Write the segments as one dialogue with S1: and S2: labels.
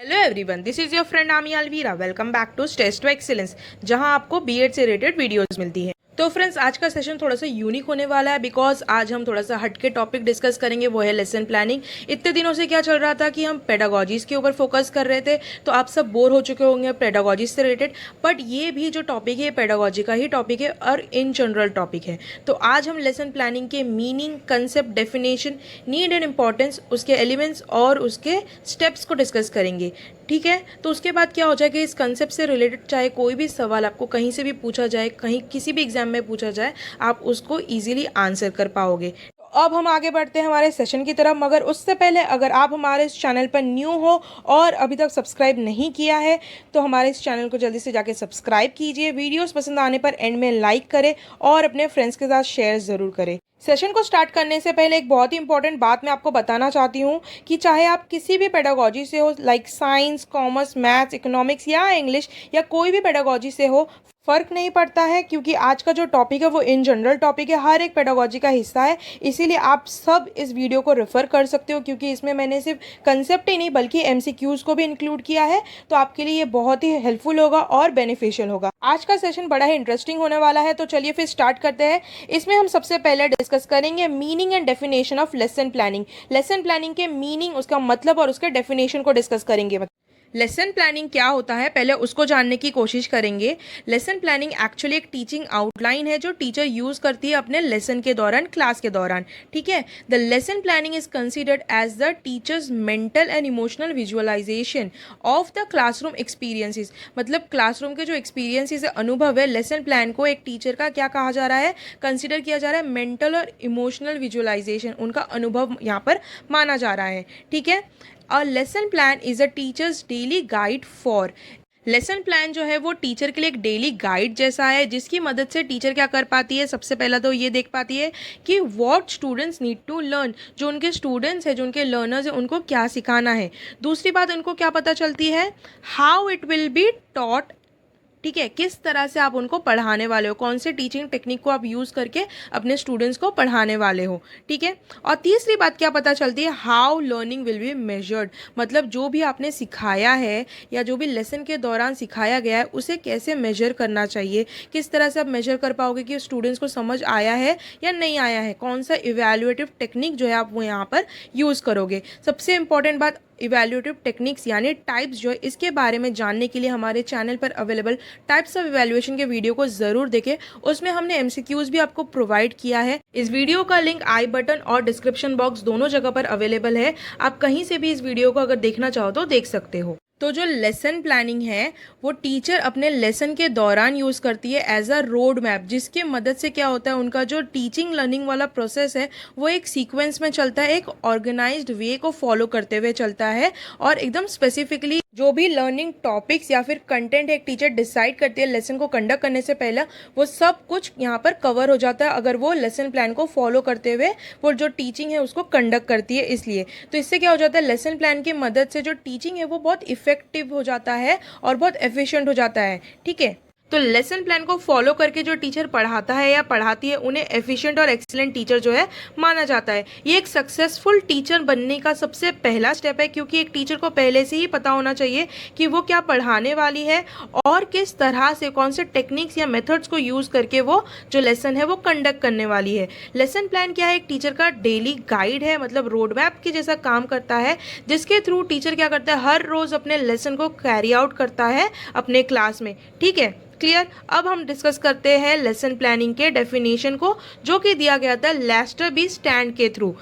S1: Hello everyone, this is your friend Ami Alvira. Welcome back to stage to excellence, जहां आपको BEd से related videos मिलती हैं। तो फ्रेंड्स, आज का सेशन थोड़ा सा यूनिक होने वाला है बिकॉज आज हम थोड़ा सा हटके टॉपिक डिस्कस करेंगे, वो है लेसन प्लानिंग। इतने दिनों से क्या चल रहा था कि हम पेडागोजीज के ऊपर फोकस कर रहे थे, तो आप सब बोर हो चुके होंगे पेडागोजीज से रिलेटेड। बट ये भी जो टॉपिक है पेडागोजी का ही टॉपिक है और इन जनरल टॉपिक है। तो आज हम लेसन प्लानिंग के meaning, concept, definition, need and importance, उसके एलिमेंट्स और उसके स्टेप्स को डिस्कस करेंगे। ठीक है, तो उसके बाद क्या हो जाएगा, इस कंसेप्ट से रिलेटेड चाहे कोई भी सवाल आपको कहीं से भी पूछा जाए, कहीं किसी भी एग्जाम में पूछा जाए, आप उसको इजीली आंसर कर पाओगे। तो अब हम आगे बढ़ते हैं हमारे सेशन की तरफ, मगर उससे पहले अगर आप हमारे इस चैनल पर न्यू हो और अभी तक सब्सक्राइब नहीं किया है तो हमारे इस चैनल को जल्दी से जाके सब्सक्राइब कीजिए। वीडियोस पसंद आने पर एंड में लाइक करें और अपने फ्रेंड्स के साथ शेयर ज़रूर करें। सेशन को स्टार्ट करने से पहले एक बहुत ही इंपॉर्टेंट बात मैं आपको बताना चाहती हूँ कि चाहे आप किसी भी पेडागोजी से हो, like science, commerce, maths, economics या इंग्लिश, या कोई भी पेडागोजी से हो, फ़र्क नहीं पड़ता है, क्योंकि आज का जो टॉपिक है वो इन जनरल टॉपिक है, हर एक पेडागोजी का हिस्सा है। इसीलिए आप सब इस वीडियो को रेफ़र कर सकते हो, क्योंकि इसमें मैंने सिर्फ कंसेप्ट ही नहीं बल्कि एमसीक्यूज़ को भी इंक्लूड किया है। तो आपके लिए ये बहुत ही हेल्पफुल होगा और बेनिफिशियल होगा। आज का सेशन बड़ा ही इंटरेस्टिंग होने वाला है, तो चलिए फिर स्टार्ट करते हैं। इसमें हम सबसे पहले डिस्कस करेंगे meaning and definition of lesson planning. Lesson planning के मीनिंग, उसका मतलब और उसके डेफिनेशन को डिस्कस करेंगे। लेसन प्लानिंग क्या होता है, पहले उसको जानने की कोशिश करेंगे। लेसन प्लानिंग एक्चुअली एक टीचिंग आउटलाइन है जो टीचर यूज़ करती है अपने लेसन के दौरान, क्लास के दौरान। ठीक है, the lesson planning is considered as the teacher's mental and emotional visualisation of the classroom experiences. मतलब क्लासरूम के जो एक्सपीरियंसेस है, अनुभव है, लेसन प्लान को एक टीचर का क्या कहा जा रहा है, कंसिडर किया जा रहा है मेंटल और इमोशनल विजुअलाइजेशन, उनका अनुभव यहाँ पर माना जा रहा है। ठीक है, a lesson plan is a teachers daily guide for. Lesson plan जो है वो टीचर के लिए एक डेली गाइड जैसा है, जिसकी मदद से टीचर क्या कर पाती है, सबसे पहला तो ये देख पाती है कि what students need to learn, जो उनके स्टूडेंट्स हैं, जो उनके लर्नर्स हैं, उनको क्या सिखाना है। दूसरी बात उनको क्या पता चलती है, how it will be taught. ठीक है, किस तरह से आप उनको पढ़ाने वाले हो, कौन से टीचिंग टेक्निक को आप यूज़ करके अपने स्टूडेंट्स को पढ़ाने वाले हो। ठीक है, और तीसरी बात क्या पता चलती है, how learning will be measured. मतलब जो भी आपने सिखाया है या जो भी लेसन के दौरान सिखाया गया है उसे कैसे मेजर करना चाहिए, किस तरह से आप मेजर कर पाओगे कि स्टूडेंट्स को समझ आया है या नहीं आया है, कौन सा इवैल्यूएटिव टेक्निक जो है आप वो यहाँ पर यूज़ करोगे। सबसे इंपॉर्टेंट बात, इवैल्यूएटिव टेक्निक्स यानी टाइप्स जो है, इसके बारे में जानने के लिए हमारे चैनल पर अवेलेबल टाइप्स ऑफ इवैल्यूएशन के वीडियो को ज़रूर देखें। उसमें हमने एमसीक्यूज़ भी आपको प्रोवाइड किया है। इस वीडियो का लिंक आई बटन और डिस्क्रिप्शन बॉक्स दोनों जगह पर अवेलेबल है। आप कहीं से भी इस वीडियो को अगर देखना चाहो तो देख सकते हो। तो जो लेसन प्लानिंग है वो टीचर अपने लेसन के दौरान यूज़ करती है एज अ रोड मैप, जिसके मदद से क्या होता है, उनका जो टीचिंग लर्निंग वाला प्रोसेस है वो एक सीक्वेंस में चलता है, एक ऑर्गेनाइज्ड वे को फॉलो करते हुए चलता है, और एकदम स्पेसिफिकली जो भी लर्निंग टॉपिक्स या फिर कंटेंट एक टीचर डिसाइड करती है लेसन को कंडक्ट करने से पहले, वो सब कुछ यहाँ पर कवर हो जाता है अगर वो लेसन प्लान को फॉलो करते हुए वो जो टीचिंग है उसको कंडक्ट करती है। इसलिए तो इससे क्या हो जाता है, लेसन प्लान की मदद से जो टीचिंग है वो बहुत इफेक्टिव हो जाता है और बहुत एफिशिएंट हो जाता है। ठीक है, तो लेसन प्लान को फॉलो करके जो टीचर पढ़ाता है या पढ़ाती है उन्हें एफिशिएंट और एक्सीलेंट टीचर जो है माना जाता है। ये एक सक्सेसफुल टीचर बनने का सबसे पहला स्टेप है, क्योंकि एक टीचर को पहले से ही पता होना चाहिए कि वो क्या पढ़ाने वाली है और किस तरह से, कौन से टेक्निक्स या मेथड्स को यूज़ करके वो जो लेसन है वो कंडक्ट करने वाली है। लेसन प्लान क्या है, एक टीचर का डेली गाइड है, मतलब रोड मैप के जैसा काम करता है, जिसके थ्रू टीचर क्या करता है, हर रोज़ अपने लेसन को कैरी आउट करता है अपने क्लास में। ठीक है, क्लियर। अब हम डिस्कस करते हैं लेसन प्लानिंग के डेफिनेशन को, जो कि दिया गया था लेस्टर बी स्टैंड के through.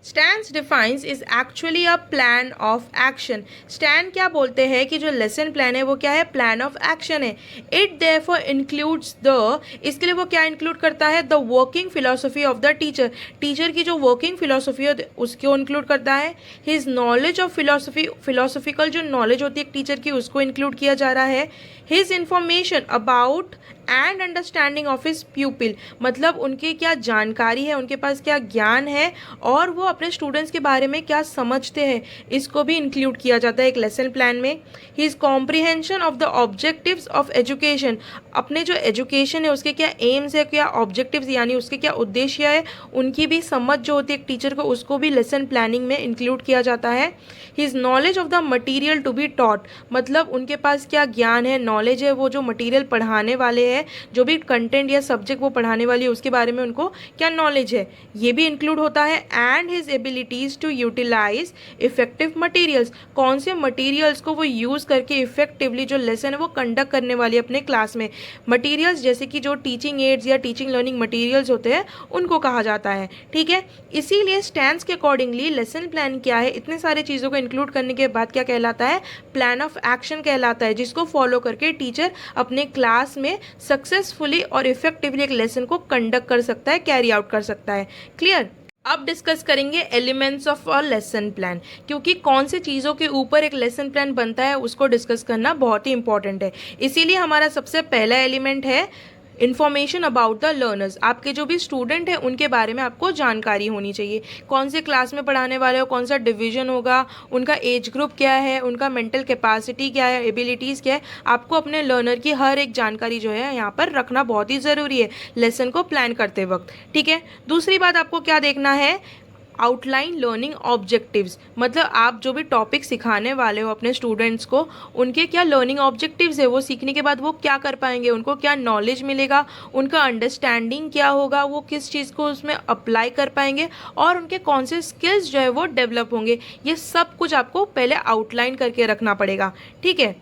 S1: Stand defines is actually a plan of action. Stand क्या बोलते हैं कि जो लेसन प्लान है वो क्या है, प्लान ऑफ एक्शन है। इट देयरफॉर इंक्लूड्स द, इसके लिए वो क्या इंक्लूड करता है, the working philosophy of the teacher. Teacher की जो वर्किंग फिलोसफी है उसको इंक्लूड करता है। His knowledge of philosophy, philosophical जो नॉलेज होती है एक टीचर की उसको इंक्लूड किया जा रहा है। His information about and understanding of his प्यूपिल, मतलब उनकी क्या जानकारी है, उनके पास क्या ज्ञान है और वो अपने स्टूडेंट्स के बारे में क्या समझते हैं, इसको भी इंक्लूड किया जाता है एक लेसन प्लान में। His comprehension of the objectives of education, अपने जो एजुकेशन है उसके क्या एम्स है, क्या ऑब्जेक्टिव्स यानी उसके क्या उद्देश्य है, उनकी भी समझ जो होती है एक टीचर को, उसको भी लेसन प्लानिंग में इंक्लूड किया जाता है। His knowledge of the material to be taught, मतलब उनके पास क्या ज्ञान है, नॉलेज है, वो जो मटीरियल पढ़ाने वाले हैं, जो भी कंटेंट या सब्जेक्ट वो पढ़ाने वाली है उसके बारे में उनको क्या नॉलेज है, ये भी इंक्लूड होता है। And his abilities to utilise effective materials, कौन से मटेरियल्स को वो यूज़ करके इफेक्टिवली जो लेसन है वो कंडक्ट करने वाली है अपने क्लास में। मटेरियल्स जैसे कि जो टीचिंग एड्स या टीचिंग लर्निंग मटेरियल्स होते हैं उनको कहा जाता है, ठीक है। इसीलिए स्टैंड्स के अकॉर्डिंगली लेसन प्लान क्या है, इतने सारे चीज़ों को इंक्लूड करने के बाद क्या कहलाता है, प्लान ऑफ एक्शन कहलाता है, जिसको फॉलो करके टीचर अपने क्लास में सक्सेसफुली और इफेक्टिवली एक लेसन को कंडक्ट कर सकता है, कैरी आउट कर सकता है। क्लियर। अब डिस्कस करेंगे elements of a lesson plan, क्योंकि कौन सी चीज़ों के ऊपर एक लेसन प्लान बनता है उसको डिस्कस करना बहुत ही इंपॉर्टेंट है। इसीलिए हमारा सबसे पहला एलिमेंट है इन्फॉर्मेशन अबाउट द लर्नर्स, आपके जो भी स्टूडेंट हैं उनके बारे में आपको जानकारी होनी चाहिए, कौन से क्लास में पढ़ाने वाले हो, कौन सा डिवीजन होगा, उनका एज ग्रुप क्या है, उनका मेंटल कैपेसिटी क्या है, एबिलिटीज़ क्या है, आपको अपने लर्नर की हर एक जानकारी जो है यहाँ पर रखना बहुत ही ज़रूरी है लेसन को प्लान करते वक्त, ठीक है। दूसरी बात आपको क्या देखना है, आउटलाइन लर्निंग ऑब्जेक्टिव्स, मतलब आप जो भी टॉपिक सिखाने वाले हो अपने स्टूडेंट्स को, उनके क्या लर्निंग ऑब्जेक्टिव्स है, वो सीखने के बाद वो क्या कर पाएंगे, उनको क्या नॉलेज मिलेगा, उनका अंडरस्टैंडिंग क्या होगा, वो किस चीज़ को उसमें अप्लाई कर पाएंगे और उनके कौन से स्किल्स जो है वो डेवलप होंगे, ये सब कुछ आपको पहले आउटलाइन करके रखना पड़ेगा, ठीक है।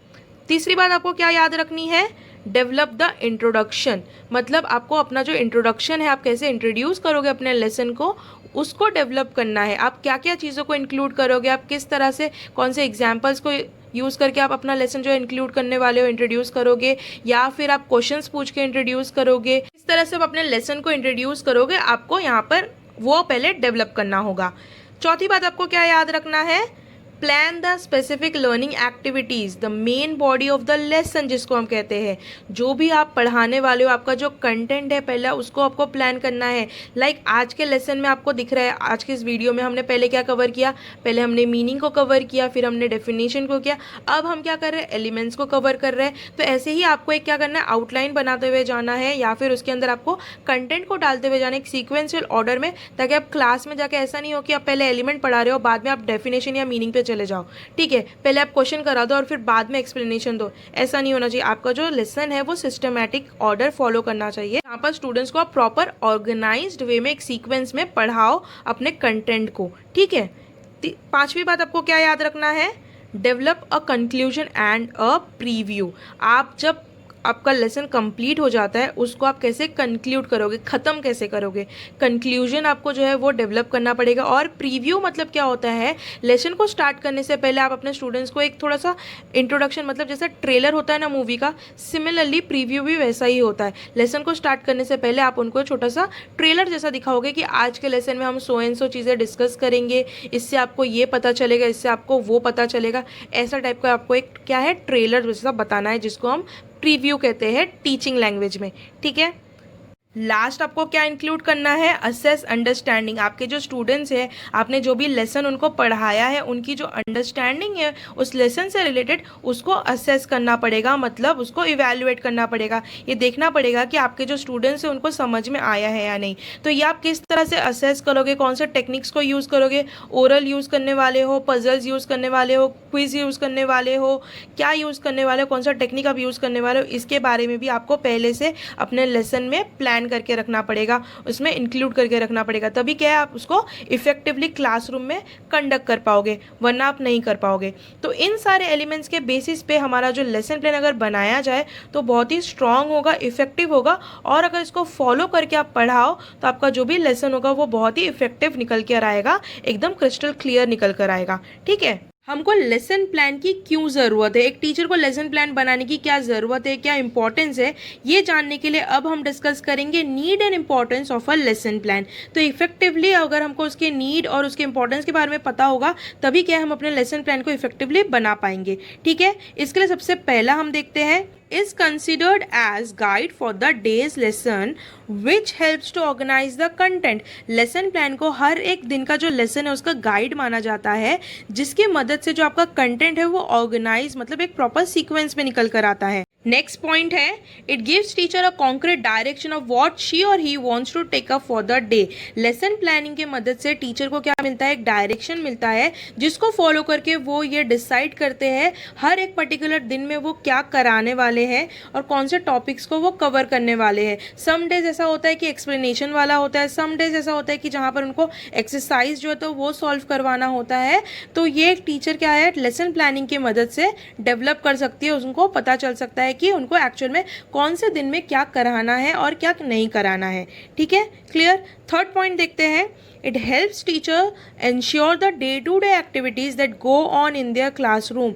S1: तीसरी बात आपको क्या याद रखनी है, डेवलप द इंट्रोडक्शन, मतलब आपको अपना जो इंट्रोडक्शन है, आप कैसे इंट्रोड्यूस करोगे अपने लेसन को, उसको डेवलप करना है। आप क्या क्या चीज़ों को इंक्लूड करोगे, आप किस तरह से कौन से एग्जाम्पल्स को यूज़ करके आप अपना लेसन जो है इंक्लूड करने वाले हो इंट्रोड्यूस करोगे, या फिर आप क्वेश्चंस पूछ के इंट्रोड्यूस करोगे, इस तरह से आप अपने लेसन को इंट्रोड्यूस करोगे, आपको यहाँ पर वो पहले डेवलप करना होगा। चौथी बात आपको क्या याद रखना है, plan the specific learning activities, the main body of the lesson जिसको हम कहते हैं, जो भी आप पढ़ाने वाले हो, आपका जो कंटेंट है पहले उसको आपको प्लान करना है। लाइक आज के लेसन में आपको दिख रहा है, आज के इस वीडियो में हमने पहले क्या कवर किया, पहले हमने मीनिंग को कवर किया, फिर हमने डेफिनेशन को किया, अब हम क्या कर रहे हैं, एलिमेंट्स को कवर कर रहे हैं। तो ऐसे ही आपको एक क्या करना है, आउटलाइन बनाते हुए जाना है, या फिर उसके अंदर आपको कंटेंट को डालते हुए जाना है एक सीक्वेंशियल ऑर्डर में, ताकि आप क्लास में जाके ऐसा नहीं हो कि आप पहले एलिमेंट पढ़ा रहे हो, बाद में आप डेफिनेशन या मीनिंग पे चले जाओ, ठीक है। पहले आप क्वेश्चन करा दो और फिर बाद में एक्सप्लेनेशन दो, ऐसा नहीं होना चाहिए। आपका जो लेसन है वो सिस्टमैटिक ऑर्डर फॉलो करना चाहिए, यहाँ पर स्टूडेंट्स को आप प्रॉपर ऑर्गेनाइज्ड वे में एक सीक्वेंस में पढ़ाओ अपने कंटेंट को, ठीक है। पांचवी बात आपको क्या याद रखना है, develop a conclusion and a preview, आप जब आपका लेसन कंप्लीट हो जाता है उसको आप कैसे कंक्लूड करोगे, ख़त्म कैसे करोगे, कंक्लूजन आपको जो है वो डेवलप करना पड़ेगा। और प्रीव्यू मतलब क्या होता है, लेसन को स्टार्ट करने से पहले आप अपने स्टूडेंट्स को एक थोड़ा सा इंट्रोडक्शन, मतलब जैसा ट्रेलर होता है ना मूवी का, सिमिलरली प्रीव्यू भी वैसा ही होता है। लेसन को स्टार्ट करने से पहले आप उनको छोटा सा ट्रेलर जैसा दिखाओगे कि आज के लेसन में हम सो एंड सो चीज़ें डिस्कस करेंगे, इससे आपको ये पता चलेगा, इससे आपको वो पता चलेगा, ऐसा टाइप का आपको एक क्या है ट्रेलर जैसा बताना है, जिसको हम प्रीव्यू कहते हैं टीचिंग लैंग्वेज में, ठीक है। लास्ट आपको क्या इंक्लूड करना है, असेस अंडरस्टैंडिंग, आपके जो स्टूडेंट्स हैं, आपने जो भी लेसन उनको पढ़ाया है, उनकी जो अंडरस्टैंडिंग है उस लेसन से रिलेटेड, उसको असेस करना पड़ेगा, मतलब उसको इवैल्यूएट करना पड़ेगा। ये देखना पड़ेगा कि आपके जो स्टूडेंट्स हैं उनको समझ में आया है या नहीं। तो ये आप किस तरह से असेस करोगे, कौन से टेक्निक्स को यूज़ करोगे, ओरल यूज़ करने वाले हो, पजल्स यूज़ करने वाले हो, क्विज यूज़ करने वाले हो, क्या यूज़ करने वाले हो, कौन सा टेक्निक आप यूज़ करने वाले हो, इसके बारे में भी आपको पहले से अपने लेसन में प्लान करके रखना पड़ेगा, उसमें इंक्लूड करके रखना पड़ेगा, तभी क्या है आप उसको इफेक्टिवली क्लासरूम में कंडक्ट कर पाओगे, वरना आप नहीं कर पाओगे। तो इन सारे एलिमेंट्स के बेसिस पे हमारा जो लेसन प्लान अगर बनाया जाए तो बहुत ही स्ट्रांग होगा, इफेक्टिव होगा, और अगर इसको फॉलो करके आप पढ़ाओ तो आपका जो भी लेसन होगा वो बहुत ही इफेक्टिव निकल कर आएगा, एकदम क्रिस्टल क्लियर निकल कर आएगा, ठीक है। हमको लेसन प्लान की क्यों ज़रूरत है, एक टीचर को लेसन प्लान बनाने की क्या ज़रूरत है, क्या इंपॉर्टेंस है, ये जानने के लिए अब हम डिस्कस करेंगे need and importance of a lesson plan. तो इफेक्टिवली अगर हमको उसके नीड और उसके इंपॉर्टेंस के बारे में पता होगा तभी क्या हम अपने लेसन प्लान को इफेक्टिवली बना पाएंगे, ठीक है। इसके लिए सबसे पहला हम देखते हैं is considered as guide for the day's lesson which helps to organize the content. Lesson plan को हर एक दिन का जो लेसन है उसका गाइड माना जाता है, जिसकी मदद से जो आपका कंटेंट है वो ऑर्गेनाइज मतलब एक प्रॉपर सीक्वेंस में निकल कर आता है. नेक्स्ट पॉइंट है, it gives teacher a concrete direction of what she और he wants to take up for the day. Lesson planning की मदद से टीचर को क्या मिलता है, एक डायरेक्शन मिलता है जिसको फॉलो करके वो ये डिसाइड करते हैं हर एक पर्टिकुलर दिन में वो क्या कराने वाले हैं और कौन से टॉपिक्स को वो कवर करने वाले हैं. सम डेज ऐसा होता है कि एक्सप्लेनेशन वाला होता है, सम डेज ऐसा होता है कि जहाँ पर उनको एक्सरसाइज जो है तो वो सॉल्व करवाना होता है. तो ये एक टीचर क्या है, लेसन प्लानिंग की मदद से डेवलप कर सकती है, उनको पता चल सकता है कि उनको एक्चुअल में कौन से दिन में क्या कराना है और क्या नहीं कराना है. ठीक है, क्लियर. थर्ड पॉइंट देखते हैं, it helps teacher ensure the day to day activities that go on in their classroom.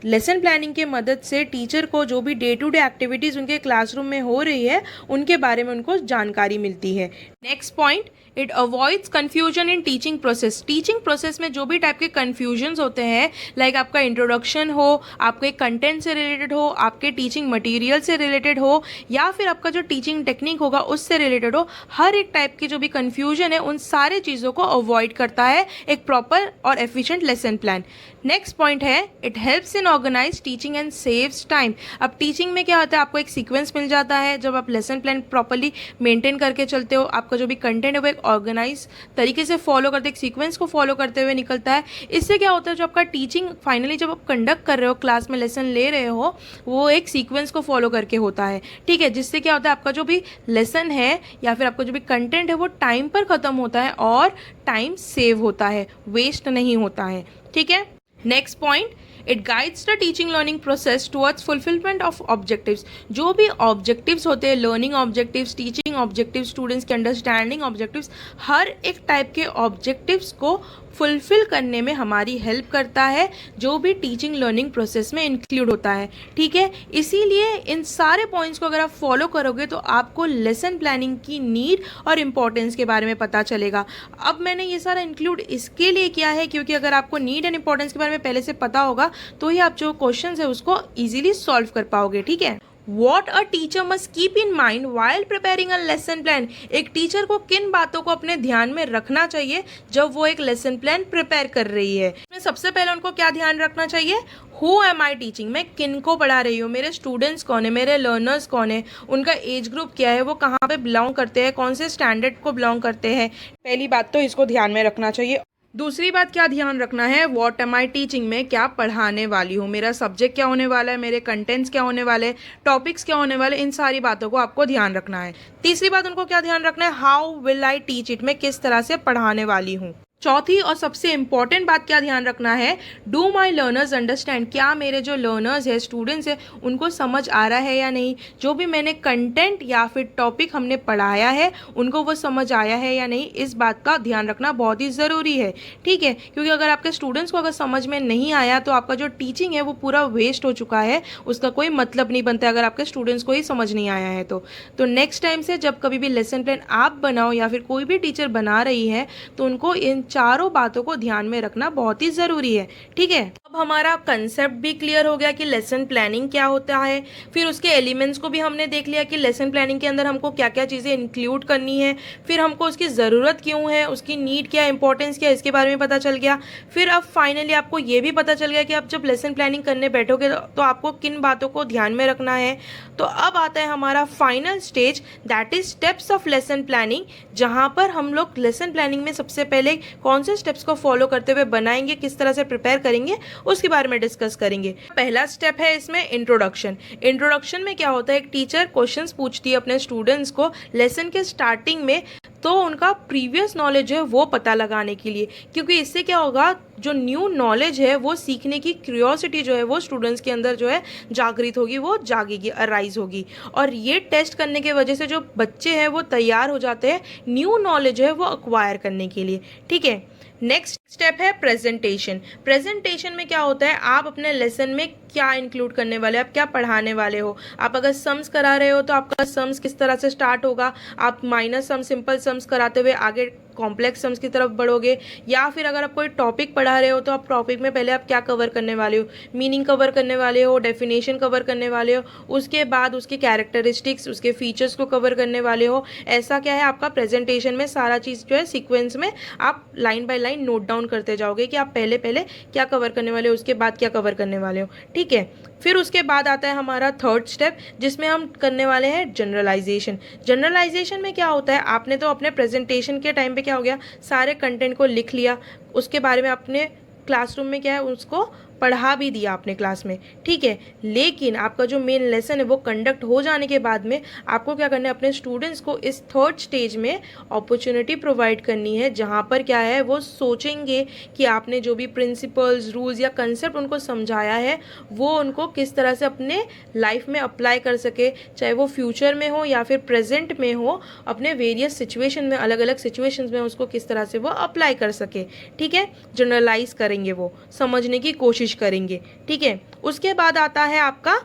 S1: Lesson planning के मदद से टीचर को जो भी डे टू डे एक्टिविटीज़ उनके क्लासरूम में हो रही है उनके बारे में उनको जानकारी मिलती है. Next point, it avoids confusion in teaching process. Teaching process में जो भी टाइप के कन्फ्यूजन्स होते हैं, लाइक आपका इंट्रोडक्शन हो, आपके कंटेंट से रिलेटेड हो, आपके टीचिंग मटेरियल से रिलेटेड हो, या फिर आपका जो टीचिंग टेक्निक होगा उससे रिलेटेड हो, हर एक टाइप की जो भी कन्फ्यूजन है उन सारे चीज़ों को अवॉइड करता है एक प्रॉपर और efficient lesson plan. Next point है, it helps in organise teaching and saves time. अब टीचिंग में क्या होता है, आपको एक सीक्वेंस मिल जाता है. जब आप लेसन प्लान प्रॉपर्ली मेंटेन करके चलते हो, आपका जो भी कंटेंट है वो एक ऑर्गेनाइज तरीके से फॉलो करते, एक सीक्वेंस को फॉलो करते हुए निकलता है. इससे क्या होता है, जो आपका टीचिंग फाइनली जब आप कंडक्ट कर रहे हो, क्लास में लेसन ले रहे हो, वो एक सीक्वेंस को फॉलो करके होता है. ठीक है, जिससे क्या होता है, आपका जो भी लेसन है या फिर आपका जो भी कंटेंट है वो टाइम पर ख़त्म होता है और टाइम सेव होता है, वेस्ट नहीं होता है. ठीक है. Next point, it guides the teaching learning process towards fulfilment of objectives. जो भी ऑब्जेक्टिव्स होते हैं, learning objectives, teaching objectives, students के अंडरस्टैंडिंग ऑब्जेक्टिव्स, हर एक टाइप के ऑब्जेक्टिव्स को फुलफिल करने में हमारी हेल्प करता है जो भी टीचिंग लर्निंग प्रोसेस में इंक्लूड होता है. ठीक है, इसीलिए इन सारे पॉइंट्स को अगर आप फॉलो करोगे तो आपको लेसन प्लानिंग की नीड और इम्पोर्टेंस के बारे में पता चलेगा. अब मैंने ये सारा इंक्लूड इसके लिए किया है क्योंकि अगर आपको नीड एंड इम्पोर्टेंस के बारे में पहले से पता होगा तो ही आप जो क्वेश्चन है उसको ईजिली सॉल्व कर पाओगे. ठीक है. What a teacher must keep in mind while preparing a lesson plan. एक टीचर को किन बातों को अपने ध्यान में रखना चाहिए जब वो एक लेसन प्लान प्रिपेयर कर रही है. इसमें सबसे पहले उनको क्या ध्यान रखना चाहिए, हु एम आई टीचिंग, मैं किन को पढ़ा रही हूँ, मेरे स्टूडेंट्स कौन है, मेरे लर्नर्स कौन है, उनका एज ग्रुप क्या है, वो कहाँ पे बिलोंग करते हैं, कौन से स्टैंडर्ड को बिलोंग करते हैं. पहली बात तो इसको ध्यान में रखना चाहिए. दूसरी बात क्या ध्यान रखना है, व्हाट एम आई टीचिंग, में क्या पढ़ाने वाली हूँ, मेरा सब्जेक्ट क्या होने वाला है, मेरे कंटेंट्स क्या होने वाले, टॉपिक्स क्या होने वाले, इन सारी बातों को आपको ध्यान रखना है. तीसरी बात उनको क्या ध्यान रखना है, how will I teach it, मैं किस तरह से पढ़ाने वाली हूँ. चौथी और सबसे इंपॉर्टेंट बात क्या ध्यान रखना है, डू माई लर्नर्स अंडरस्टैंड, क्या मेरे जो लर्नर्स है, स्टूडेंट्स है, उनको समझ आ रहा है या नहीं, जो भी मैंने कंटेंट या फिर टॉपिक हमने पढ़ाया है उनको वो समझ आया है या नहीं. इस बात का ध्यान रखना बहुत ही ज़रूरी है. ठीक है, क्योंकि अगर आपके स्टूडेंट्स को अगर समझ में नहीं आया तो आपका जो टीचिंग है वो पूरा वेस्ट हो चुका है, उसका कोई मतलब नहीं बनता अगर आपके स्टूडेंट्स को ही समझ नहीं आया है तो नेक्स्ट टाइम से जब कभी भी लेसन प्लान आप बनाओ या फिर कोई भी टीचर बना रही है तो उनको इन चारों बातों को ध्यान में रखना बहुत ही ज़रूरी है. ठीक है, अब हमारा कंसेप्ट भी क्लियर हो गया कि लेसन प्लानिंग क्या होता है, फिर उसके एलिमेंट्स को भी हमने देख लिया कि लेसन प्लानिंग के अंदर हमको क्या क्या चीज़ें इंक्लूड करनी है, फिर हमको उसकी ज़रूरत क्यों है, उसकी नीड क्या, इंपॉर्टेंस क्या, इसके बारे में पता चल गया. फिर अब फाइनली आपको ये भी पता चल गया कि आप जब लेसन प्लानिंग करने बैठोगे तो आपको किन बातों को ध्यान में रखना है. तो अब आता है हमारा final stage, that is steps of lesson planning, जहाँ पर हम लोग लेसन प्लानिंग में सबसे पहले कौन से स्टेप्स को फॉलो करते हुए बनाएंगे, किस तरह से प्रिपेयर करेंगे, उसके बारे में डिस्कस करेंगे. पहला स्टेप है इसमें इंट्रोडक्शन. इंट्रोडक्शन में क्या होता है, एक टीचर क्वेश्चंस पूछती है अपने स्टूडेंट्स को लेसन के स्टार्टिंग में, तो उनका प्रीवियस नॉलेज है वो पता लगाने के लिए, क्योंकि इससे क्या होगा, जो न्यू नॉलेज है वो सीखने की क्यूरियोसिटी जो है वो स्टूडेंट्स के अंदर जो है जागृत होगी, वो जागेगी, अराइज होगी. और ये टेस्ट करने की वजह से जो बच्चे हैं वो तैयार हो जाते हैं न्यू नॉलेज है वो अक्वायर करने के लिए. ठीक है, नेक्स्ट स्टेप है प्रेजेंटेशन. प्रेजेंटेशन में क्या होता है, आप अपने लेसन में क्या इंक्लूड करने वाले, आप क्या पढ़ाने वाले हो. आप अगर सम्स करा रहे हो तो आपका सम्स किस तरह से स्टार्ट होगा, आप माइनर सम, सिंपल सम्स कराते हुए आगे कॉम्प्लेक्स सम्स की तरफ बढ़ोगे, या फिर अगर आप कोई टॉपिक पढ़ा रहे हो तो आप टॉपिक में पहले आप क्या कवर करने वाले हो, मीनिंग कवर करने वाले हो, डेफिनेशन कवर करने वाले हो, उसके बाद उसके कैरेक्टरिस्टिक्स, उसके फीचर्स को कवर करने वाले हो। ऐसा क्या है, आपका प्रेजेंटेशन में सारा चीज़ जो है सीक्वेंस में आप line by line note down करते जाओगे कि आप पहले पहले क्या कवर करने वाले हो, उसके बाद क्या कवर करने वाले हो। ठीक है, फिर उसके बाद आता है हमारा थर्ड स्टेप, जिसमें हम करने वाले हैं जनरलाइजेशन। जनरलाइजेशन में क्या होता है, आपने तो अपने प्रेजेंटेशन के टाइम पे क्या हो गया, सारे कंटेंट को लिख लिया, उसके बारे में अपने क्लासरूम में क्या है उसको पढ़ा भी दिया आपने क्लास में। ठीक है, लेकिन आपका जो मेन लेसन है वो कंडक्ट हो जाने के बाद में आपको क्या करना है, अपने स्टूडेंट्स को इस थर्ड स्टेज में अपॉर्चुनिटी प्रोवाइड करनी है, जहाँ पर क्या है वो सोचेंगे कि आपने जो भी प्रिंसिपल्स, रूल्स या कंसेप्ट उनको समझाया है वो उनको किस तरह से अपने लाइफ में अप्लाई कर सके, चाहे वो फ्यूचर में हो या फिर प्रेजेंट में हो, अपने वेरियस सिचुएशन में, अलग अलग सिचुएशंस में उसको किस तरह से वो अप्लाई कर सके। ठीक है, जनरलाइज करेंगे, वो समझने की कोशिश करेंगे। ठीक है, उसके बाद आता है आपका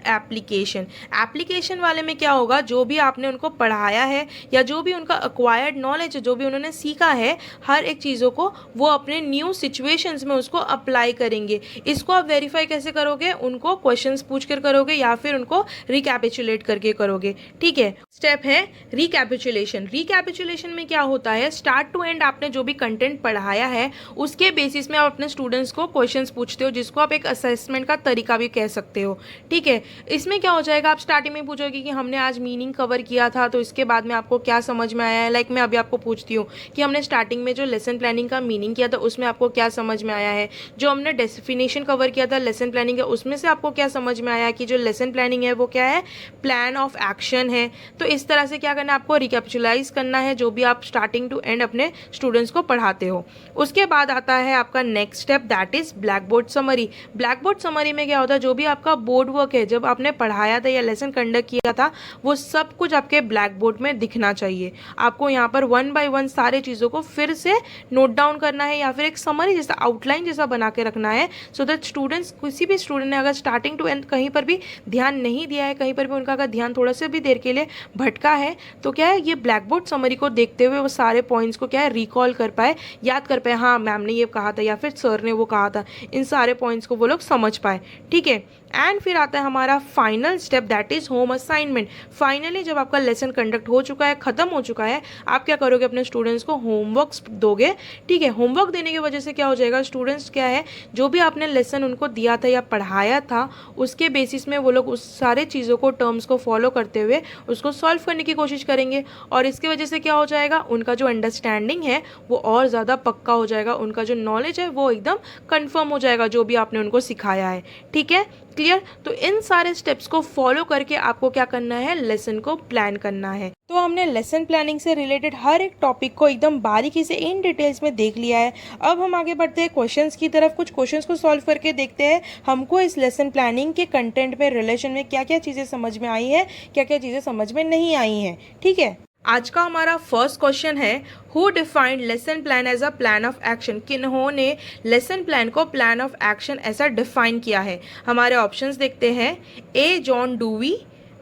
S1: एप्लीकेशन। एप्लीकेशन वाले में क्या होगा, जो भी आपने उनको पढ़ाया है या जो भी उनका एक्वायर्ड नॉलेज है, जो भी उन्होंने सीखा है, हर एक चीज़ों को वो अपने न्यू सिचुएशंस में उसको अप्लाई करेंगे। इसको आप वेरीफाई कैसे करोगे, उनको क्वेश्चंस पूछ कर करोगे या फिर उनको रिकैपिचुलेट करके करोगे। ठीक है, स्टेप है रिकैपिचुलेशन। रिकैपिचुलेशन में क्या होता है, स्टार्ट टू एंड आपने जो भी कंटेंट पढ़ाया है उसके बेसिस में आप अपने स्टूडेंट्स को क्वेश्चंस पूछते हो, जिसको आप एक असेसमेंट का तरीका भी कह सकते हो। ठीक है, इसमें क्या हो जाएगा, आप स्टार्टिंग में पूछोगे कि हमने आज मीनिंग कवर किया था, तो इसके बाद में आपको क्या समझ में आया है। लाइक मैं अभी आपको पूछती हूँ कि हमने स्टार्टिंग में जो लेसन प्लानिंग का मीनिंग किया था उसमें आपको क्या समझ में आया है, जो हमने डेफिनेशन कवर किया था लेसन प्लानिंग का उसमें से आपको क्या समझ में आया कि जो लेसन प्लानिंग है वो क्या है, प्लान ऑफ एक्शन है। तो इस तरह से क्या करना है, आपको रिकैपिचुलाइज करना है जो भी आप स्टार्टिंग टू एंड अपने स्टूडेंट्स को पढ़ाते हो। उसके बाद आता है आपका next step, that is black board summary. Black board summary में क्या होता है, जो भी आपका बोर्ड वर्क है, जब आपने पढ़ाया था या लेसन कंडक्ट किया था, वो सब कुछ आपके ब्लैक बोर्ड में दिखना चाहिए। आपको यहाँ पर वन बाय वन सारे चीज़ों को फिर से नोट डाउन करना है या फिर एक समरी जैसा, आउटलाइन जैसा बना के रखना है, सो दैट स्टूडेंट्स, किसी भी स्टूडेंट ने अगर स्टार्टिंग टू एंड कहीं पर भी ध्यान नहीं दिया है, कहीं पर भी उनका अगर ध्यान थोड़ा सा भी देर के लिए भटका है, तो क्या है, ये ब्लैक बोर्ड समरी को देखते हुए वो सारे पॉइंट्स को क्या है रिकॉल कर पाए, याद कर पाए, हाँ मैम ने ये कहा था या फिर सर ने वो कहा था, इन सारे पॉइंट्स को वो लोग समझ पाए। ठीक है, एंड फिर आता है हमारा final step, that is home assignment. Finally जब आपका लेसन कंडक्ट हो चुका है, खत्म हो चुका है, आप क्या करोगे, अपने स्टूडेंट्स को होमवर्क दोगे। ठीक है, होमवर्क देने की वजह से क्या हो जाएगा, स्टूडेंट्स क्या है, जो भी आपने लेसन उनको दिया था या पढ़ाया था उसके बेसिस में वो लोग उस सारे चीज़ों को, टर्म्स को फॉलो करते हुए उसको सॉल्व करने की कोशिश करेंगे, और इसकी वजह से क्या हो जाएगा, उनका जो अंडरस्टैंडिंग है वो और ज़्यादा पक्का हो जाएगा, उनका जो नॉलेज है वो एकदम कन्फर्म हो जाएगा जो भी आपने उनको सिखाया है। ठीक है, क्लियर। तो इन सारे स्टेप्स को फॉलो करके आपको क्या करना है, लेसन को प्लान करना है। तो हमने लेसन प्लानिंग से रिलेटेड हर एक टॉपिक को एकदम बारीकी से इन डिटेल्स में देख लिया है। अब हम आगे बढ़ते हैं क्वेश्चंस की तरफ। कुछ क्वेश्चंस को सॉल्व करके देखते हैं हमको इस लेसन प्लानिंग के कंटेंट में, रिलेशन में क्या क्या चीज़ें समझ में आई है, क्या क्या चीज़ें समझ में नहीं आई हैं। ठीक है, आज का हमारा फर्स्ट क्वेश्चन है, who defined lesson plan as a plan of action. किन्होंने लेसन प्लान को प्लान ऑफ एक्शन ऐसा डिफाइन किया है। हमारे ऑप्शंस देखते हैं, A John Dewey,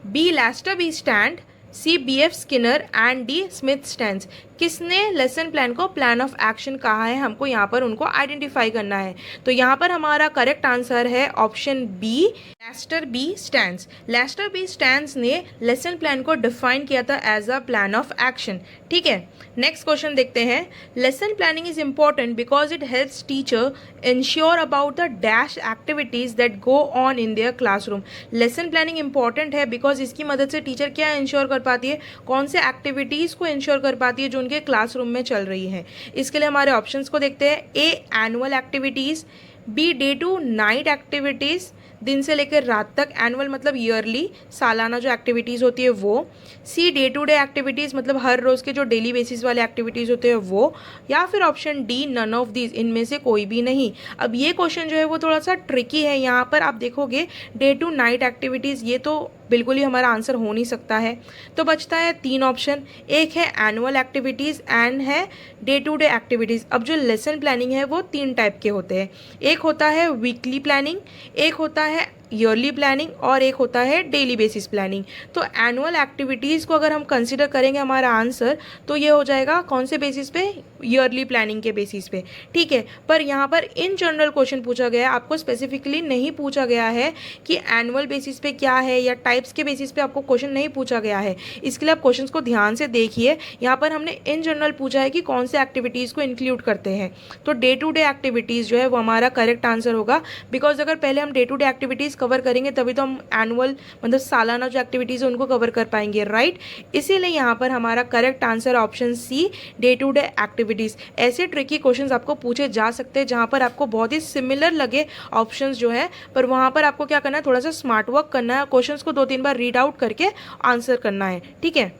S1: B Lester B Stand, C B F Skinner and D Smith Stans. किसने lesson plan को प्लान ऑफ एक्शन कहा है, हमको यहाँ पर उनको आइडेंटिफाई करना है। तो यहाँ पर हमारा करेक्ट आंसर है option B, Lester B Sands. Lester B Sands ने लेसन प्लान को डिफाइन किया था as a plan of action. ठीक है, नेक्स्ट क्वेश्चन देखते हैं, lesson planning is important because it helps teacher ensure about the dash activities that go on in their classroom. Lesson planning important है because इसकी मदद से टीचर क्या ensure कर पाती है, कौन से एक्टिविटीज़ को इंश्योर कर पाती है जो उनके क्लासरूम में चल रही है। इसके लिए हमारे ऑप्शंस को देखते हैं, A annual activities, B day to night activities, दिन से लेकर रात तक, एनुअल मतलब ईयरली, सालाना जो एक्टिविटीज़ होती है वो, सी डे टू डे एक्टिविटीज़ मतलब हर रोज़ के जो डेली बेसिस वाले एक्टिविटीज़ होते हैं वो, या फिर option D none of these, इनमें से कोई भी नहीं। अब ये क्वेश्चन जो है वो थोड़ा सा ट्रिकी है। यहाँ पर आप देखोगे डे टू नाइट एक्टिविटीज़, ये तो बिल्कुल ही हमारा आंसर हो नहीं सकता है। तो बचता है तीन ऑप्शन, एक है एनुअल एक्टिविटीज़ एंड है डे टू डे एक्टिविटीज़। अब जो लेसन प्लानिंग है वो तीन टाइप के होते हैं, एक होता है वीकली प्लानिंग, एक होता है ईयरली प्लानिंग और एक होता है डेली बेसिस प्लानिंग। तो एनुअल एक्टिविटीज़ को अगर हम कंसिडर करेंगे हमारा आंसर तो ये हो जाएगा कौन से बेसिस पे, ईयरली प्लानिंग के बेसिस पे, ठीक है। पर यहाँ पर इन जनरल क्वेश्चन पूछा गया है, आपको स्पेसिफिकली नहीं पूछा गया है कि एनुअल बेसिस पे क्या है या टाइप्स के बेसिस पे आपको क्वेश्चन नहीं पूछा गया है। इसके लिए आप क्वेश्चन को ध्यान से देखिए। यहाँ पर हमने इन जनरल पूछा है कि कौन से एक्टिविटीज़ को इंक्लूड करते हैं। तो डे टू डे एक्टिविटीज़ जो है वो हमारा करेक्ट आंसर होगा, बिकॉज अगर पहले हम day to day activities cover करेंगे तभी तो हम एनुअल मतलब सालाना जो एक्टिविटीज़ है उनको कवर कर पाएंगे, राइट। इसीलिए यहाँ पर हमारा correct answer option C, day to day activities. ऐसे ट्रिकी क्वेश्चंस आपको पूछे जा सकते हैं जहाँ पर आपको बहुत ही सिमिलर लगे ऑप्शंस जो है, पर वहाँ पर आपको क्या करना है, थोड़ा सा स्मार्ट वर्क करना है, क्वेश्चंस को 2-3 बार रीड आउट करके आंसर करना है, ठीक है।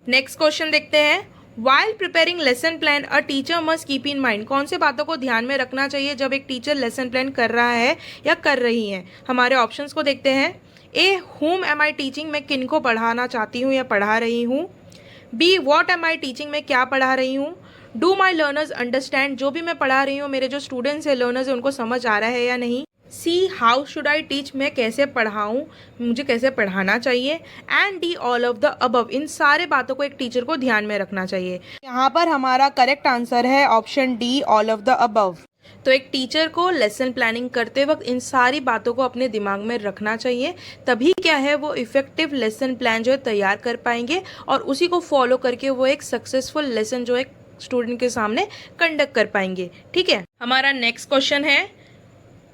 S1: नेक्स्ट क्वेश्चन देखते हैं। While preparing lesson plan, a teacher must keep in mind, कौन से बातों को ध्यान में रखना चाहिए जब एक टीचर लेसन प्लान कर रहा है या कर रही है। हमारे ऑप्शंस को देखते हैं। ए, whom am I teaching, मैं किन को पढ़ाना चाहती हूँ या पढ़ा रही हूँ। B, what am I teaching, मैं क्या पढ़ा रही हूँ। डू माई लर्नर्स अंडरस्टैंड, जो भी मैं पढ़ा रही हूँ मेरे जो स्टूडेंट्स हैं, लर्नर्स हैं, उनको समझ आ रहा है या नहीं। C, how should I teach, मैं कैसे पढ़ाऊँ, मुझे कैसे पढ़ाना चाहिए। And D, all of the above, इन सारे बातों को एक टीचर को ध्यान में रखना चाहिए। यहाँ पर हमारा करेक्ट आंसर है option D, all of the above. तो एक टीचर को लेसन प्लानिंग करते वक्त इन सारी बातों को अपने दिमाग में रखना चाहिए, तभी क्या है वो इफेक्टिव लेसन प्लान जो है तैयार कर पाएंगे और उसी को फॉलो करके वो एक सक्सेसफुल लेसन जो है स्टूडेंट के सामने कंडक्ट कर पाएंगे, ठीक है। हमारा नेक्स्ट क्वेश्चन है,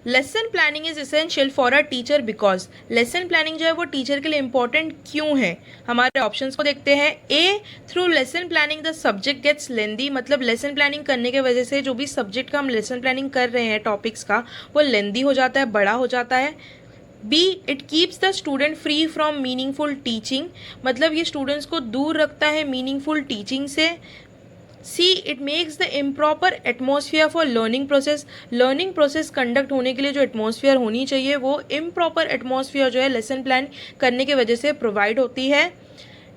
S1: lesson planning is essential for a teacher because, lesson planning जो है वो टीचर के लिए इंपॉर्टेंट क्यों है। हमारे ऑप्शंस को देखते हैं। A, through lesson planning the subject gets lengthy, मतलब लेसन प्लानिंग करने के वजह से जो भी सब्जेक्ट का हम लेसन प्लानिंग कर रहे हैं टॉपिक्स का, वो लेंदी हो जाता है, बड़ा हो जाता है। B, it keeps the student free from meaningful teaching, मतलब ये स्टूडेंट्स को दूर रखता है मीनिंगफुल टीचिंग से। C, it makes the improper atmosphere for learning process, learning process conduct होने के लिए जो एटमोसफियर होनी चाहिए वो इम्प्रॉपर एटमोसफियर जो है लेसन प्लान करने की वजह से प्रोवाइड होती है।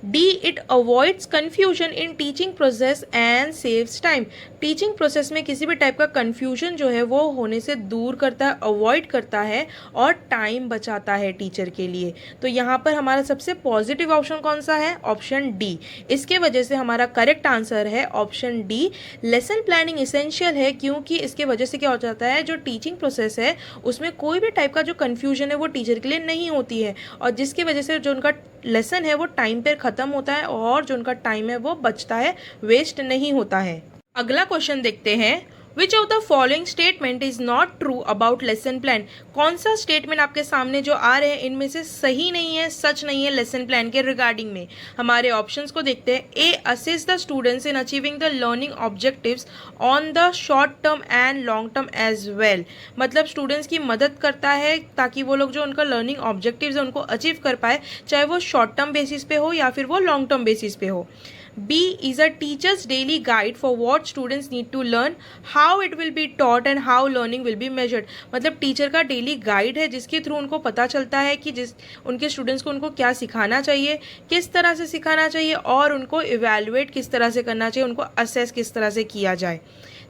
S1: D, it avoids confusion in teaching process and saves time, teaching process में किसी भी टाइप का कन्फ्यूजन जो है वो होने से दूर करता है, अवॉइड करता है और टाइम बचाता है टीचर के लिए। तो यहाँ पर हमारा सबसे पॉजिटिव ऑप्शन कौन सा है, ऑप्शन डी। इसके वजह से हमारा करेक्ट आंसर है option D, lesson planning essential है, क्योंकि इसके वजह से क्या हो जाता है, जो टीचिंग प्रोसेस है उसमें कोई भी टाइप का जो कन्फ्यूजन है वो टीचर के लिए नहीं होती है, और जिसकी वजह से जो उनका लेसन है वो टाइम पर ख़त्म होता है और जो उनका टाइम है वो बचता है, वेस्ट नहीं होता है। अगला क्वेश्चन देखते हैं। विच of the following statement is not true about lesson plan, कौन सा स्टेटमेंट आपके सामने जो आ रहे हैं इनमें से सही नहीं है, सच नहीं है लेसन प्लान के रिगार्डिंग में। हमारे ऑप्शंस को देखते हैं। A, assist the students in achieving the learning objectives on the short term and long term as well, मतलब स्टूडेंट्स की मदद करता है ताकि वो लोग जो उनका लर्निंग ऑब्जेक्टिव्स है उनको अचीव कर पाए, चाहे वो शॉर्ट टर्म बेसिस पे हो या फिर वो लॉन्ग टर्म बेसिस पे हो। B is a teacher's daily guide for what students need to learn, how it will be taught and how learning will be measured, मतलब टीचर का डेली गाइड है जिसके थ्रू उनको पता चलता है कि जिस उनके स्टूडेंट्स को उनको क्या सिखाना चाहिए, किस तरह से सिखाना चाहिए और उनको इवेलुएट किस तरह से करना चाहिए, उनको असेस किस तरह से किया जाए।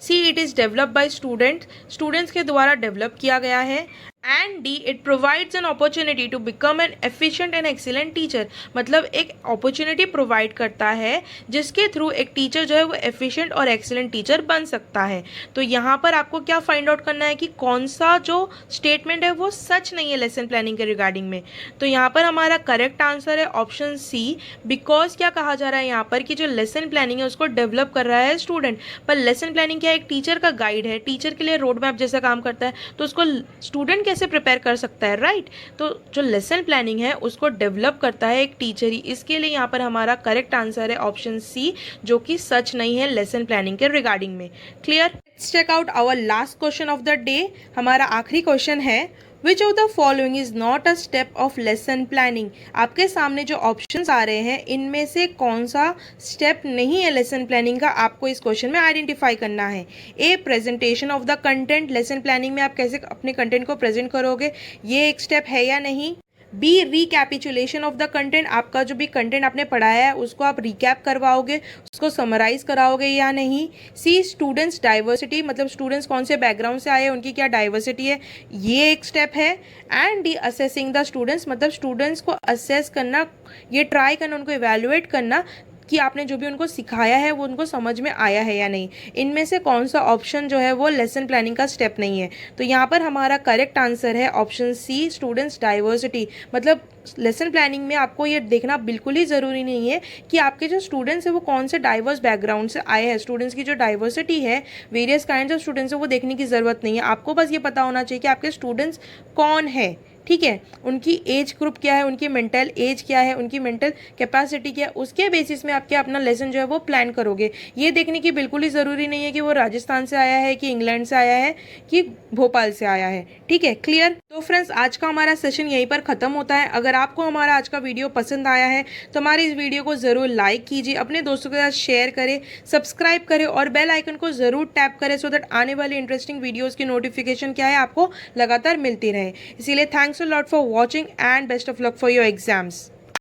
S1: C, it is developed by students के द्वारा डेवलप किया गया है। And D, it provides an opportunity to become an efficient and excellent teacher, मतलब एक अपॉर्चुनिटी प्रोवाइड करता है जिसके थ्रू एक टीचर जो है वो एफिशिएंट और एक्सीलेंट टीचर बन सकता है। तो यहाँ पर आपको क्या फाइंड आउट करना है कि कौन सा जो स्टेटमेंट है वो सच नहीं है लेसन प्लानिंग के रिगार्डिंग में। तो यहाँ पर हमारा करेक्ट आंसर है ऑप्शन सी, बिकॉज क्या कहा जा रहा है यहाँ पर कि जो लेसन प्लानिंग है उसको डेवलप कर रहा है स्टूडेंट, पर लेसन प्लानिंग क्या है, एक टीचर का गाइड है, टीचर के लिए रोड मैप जैसा काम करता है, तो उसको स्टूडेंट कैसे प्रिपेयर कर सकता है, राइट। तो जो लेसन प्लानिंग है उसको डेवलप करता है एक टीचर ही, इसके लिए यहाँ पर हमारा करेक्ट आंसर है ऑप्शन सी, जो कि सच नहीं है लेसन प्लानिंग के रिगार्डिंग में। Clear. Let's check out our last question of the day. हमारा आखिरी क्वेश्चन है, which of the following is not a step of lesson planning, आपके सामने जो ऑप्शंस आ रहे हैं इनमें से कौन सा स्टेप नहीं है लेसन प्लानिंग का, आपको इस क्वेश्चन में आइडेंटिफाई करना है। A, presentation of the content, lesson planning में आप कैसे अपने कंटेंट को प्रेजेंट करोगे, ये एक स्टेप है या नहीं। B recapitulation of the content, आपका जो भी कंटेंट आपने पढ़ाया है उसको आप रिकैप करवाओगे, उसको समराइज कराओगे या नहीं। सी स्टूडेंट्स डाइवर्सिटी, मतलब स्टूडेंट्स कौन से बैकग्राउंड से आए हैं, उनकी क्या डाइवर्सिटी है, ये एक स्टेप है। And D assessing the students, मतलब स्टूडेंट्स को असेस करना, ये ट्राई करना, उनको इवेल्युएट करना कि आपने जो भी उनको सिखाया है वो उनको समझ में आया है या नहीं। इनमें से कौन सा ऑप्शन जो है वो लेसन प्लानिंग का स्टेप नहीं है। तो यहाँ पर हमारा करेक्ट आंसर है ऑप्शन सी, स्टूडेंट्स डाइवर्सिटी। मतलब लेसन प्लानिंग में आपको ये देखना बिल्कुल ही ज़रूरी नहीं है कि आपके जो स्टूडेंट्स हैं वो कौन से डाइवर्स बैकग्राउंड से आए हैं। स्टूडेंट्स की जो डाइवर्सिटी है, वेरियस काइंड ऑफ स्टूडेंट्स है, वो देखने की ज़रूरत नहीं है। आपको बस ये पता होना चाहिए कि आपके स्टूडेंट्स कौन है, ठीक है, उनकी एज ग्रुप क्या है, उनकी मेंटल एज क्या है, उनकी मेंटल कैपेसिटी क्या है, उसके बेसिस में आपके अपना लेसन जो है वो प्लान करोगे। ये देखने की बिल्कुल ही ज़रूरी नहीं है कि वो राजस्थान से आया है, कि इंग्लैंड से आया है, कि भोपाल से आया है। ठीक है, क्लियर। तो फ्रेंड्स, आज का हमारा सेशन यहीं पर ख़त्म होता है। अगर आपको हमारा आज का वीडियो पसंद आया है तो हमारे इस वीडियो को ज़रूर लाइक कीजिए, अपने दोस्तों के साथ शेयर करें, सब्सक्राइब करें और बेल आइकन को ज़रूर टैप करें, सो दैट आने वाली इंटरेस्टिंग वीडियोज़ की नोटिफिकेशन क्या है आपको लगातार मिलती रहे। इसीलिए thanks a lot for watching and best of luck for your exams.